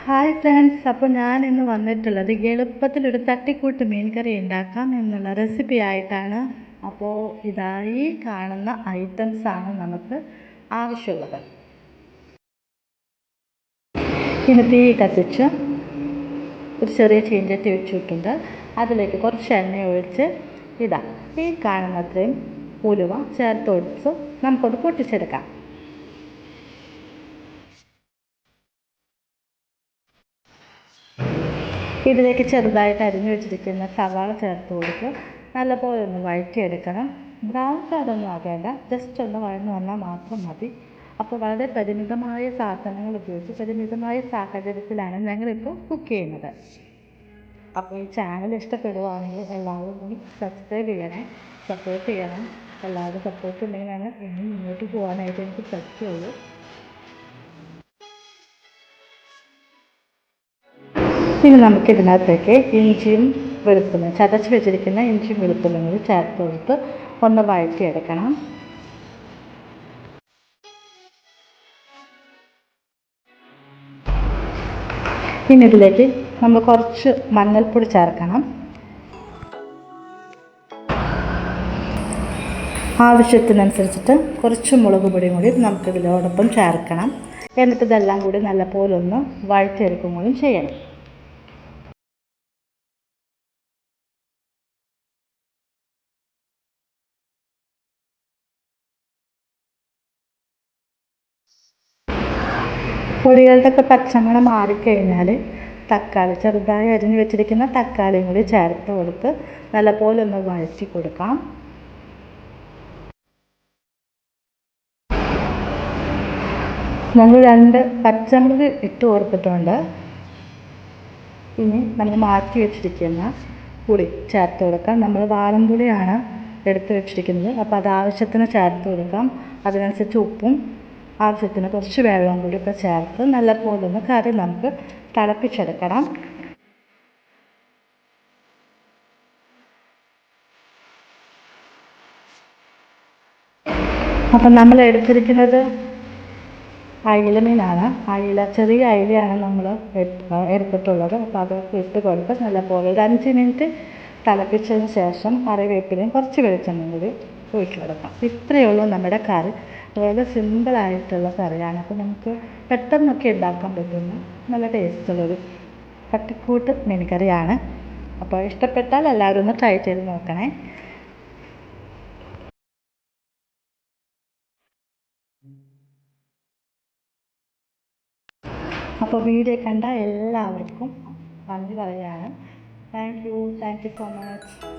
Hi friends, അപ്പോൾ ഞാൻ ഇന്ന് വന്നിട്ടുള്ളത് എളുപ്പത്തിലൊരു തട്ടിക്കൂട്ട് മീൻ കറി ഉണ്ടാക്കാം എന്നുള്ള റെസിപ്പി ആയിട്ടാണ്. അപ്പോൾ ഇതായി കാണുന്ന ഐറ്റംസാണ് നമുക്ക് ആവശ്യമുള്ളത്. ഇനി തീ കത്തിച്ച് ഒരു ചെറിയ ചീഞ്ചട്ടി വെച്ചിട്ടുണ്ട്. അതിലേക്ക് കുറച്ച് എണ്ണ ഒഴിച്ച് ഇടാം. ഈ കാണുന്നത്രയും ഉലുവ ചേർത്ത് ഒഴിച്ച് നമുക്കൊന്ന് പൊട്ടിച്ചെടുക്കാം. ഇതിലേക്ക് ചെറുതായിട്ട് അരിഞ്ഞു വെച്ചിരിക്കുന്ന സവാള ചേർത്ത് കൊടുത്ത് നല്ലപോലെ ഒന്ന് വഴറ്റിയെടുക്കണം. ബ്രൗൺ കളറൊന്നും ആകേണ്ട, ജസ്റ്റ് ഒന്ന് വഴന്നു വന്നാൽ മാത്രം മതി. അപ്പോൾ വളരെ പരിമിതമായ സാധനങ്ങൾ ഉപയോഗിച്ച് പരിമിതമായ സാഹചര്യത്തിലാണ് ഞങ്ങളിപ്പോൾ കുക്ക് ചെയ്യുന്നത്. അപ്പോൾ ഈ ചാനൽ ഇഷ്ടപ്പെടുകയാണെങ്കിൽ എല്ലാവരും ഒന്ന് സബ്സ്ക്രൈബ് ചെയ്യണേ, സപ്പോർട്ട് ചെയ്യണം. എല്ലാവരും സപ്പോർട്ട് ഉണ്ടെങ്കിലാണ് ഇനി മുന്നോട്ട് പോകാനായിട്ട് എനിക്ക് പറ്റുള്ളൂ. ഇനി നമുക്കിതിനകത്തേക്ക് ഇഞ്ചിയും വെളുത്തുള്ളിയും ചതച്ച് വെച്ചിരിക്കുന്ന ഇഞ്ചിയും വെളുത്തുള്ളിയും കൂടി ചേർത്ത് കൊടുത്ത് ഒന്ന് വഴറ്റിയെടുക്കണം. ഇനി ഇതിലേക്ക് നമ്മൾ കുറച്ച് മഞ്ഞൾപ്പൊടി ചേർക്കണം. ആവശ്യത്തിനനുസരിച്ചിട്ട് കുറച്ച് മുളക് പൊടിയും കൂടി നമുക്കിതിനോടൊപ്പം ചേർക്കണം. എന്നിട്ട് ഇതെല്ലാം കൂടി നല്ലപോലെ ഒന്ന് വഴറ്റിയെടുക്കും കൂടി ചെയ്യണം. പൊടികളുടെയൊക്കെ പച്ചമണം മാറിക്കഴിഞ്ഞാൽ തക്കാളി ചെറുതായി അരിഞ്ഞു വെച്ചിരിക്കുന്ന തക്കാളിയും കൂടി ചേർത്ത് കൊടുത്ത് നല്ലപോലെ ഒന്ന് വഴറ്റി കൊടുക്കാം. ഞങ്ങൾ 2 പച്ചമുളക് ഇട്ട് കൊടുത്തിട്ടുണ്ട്. ഇനി നമ്മൾ മാറ്റി വെച്ചിരിക്കുന്ന പുളി ചേർത്ത് കൊടുക്കാം. നമ്മൾ വാളൻപുളിയാണ് എടുത്ത് വെച്ചിരിക്കുന്നത്, അപ്പോൾ അത് ആവശ്യത്തിന് ചേർത്ത് കൊടുക്കാം. അതിനനുസരിച്ച് ഉപ്പും ആവശ്യത്തിന് കുറച്ച് വെള്ളവും കൂടി ഒക്കെ ചേർത്ത് നല്ലപോലെ ഒന്ന് കറി നമുക്ക് തിളപ്പിച്ചെടുക്കണം. അപ്പം നമ്മൾ എടുത്തിരിക്കുന്നത് അയില മീനാണ്. ചെറിയ അയിലയാണ് നമ്മൾ എടുത്തിട്ടുള്ളത്. അപ്പോൾ അതൊക്കെ ഇട്ട് കൊടുത്ത് നല്ലപോലെ ഒരു 5 മിനിറ്റ് തിളപ്പിച്ചതിന് ശേഷം കറിവേപ്പിലയും കുറച്ച് വെളിച്ചെണ്ണയും കൂടി ഒഴിച്ച് കൊടുക്കാം. ഇത്രയേ ഉള്ളൂ നമ്മുടെ കറി. വളരെ സിമ്പിളായിട്ടുള്ള കറിയാണ്. അപ്പോൾ നമുക്ക് പെട്ടെന്നൊക്കെ ഉണ്ടാക്കാൻ പറ്റുന്ന നല്ല ടേസ്റ്റുള്ളൊരു തട്ടിക്കൂട്ട് മീൻ കറിയാണ്. അപ്പോൾ ഇഷ്ടപ്പെട്ടാൽ എല്ലാവരും ഒന്ന് ട്രൈ ചെയ്ത് നോക്കണേ. അപ്പോൾ വീഡിയോ കണ്ട എല്ലാവർക്കും നന്ദി പറയുകയാണ്. Thank you so much.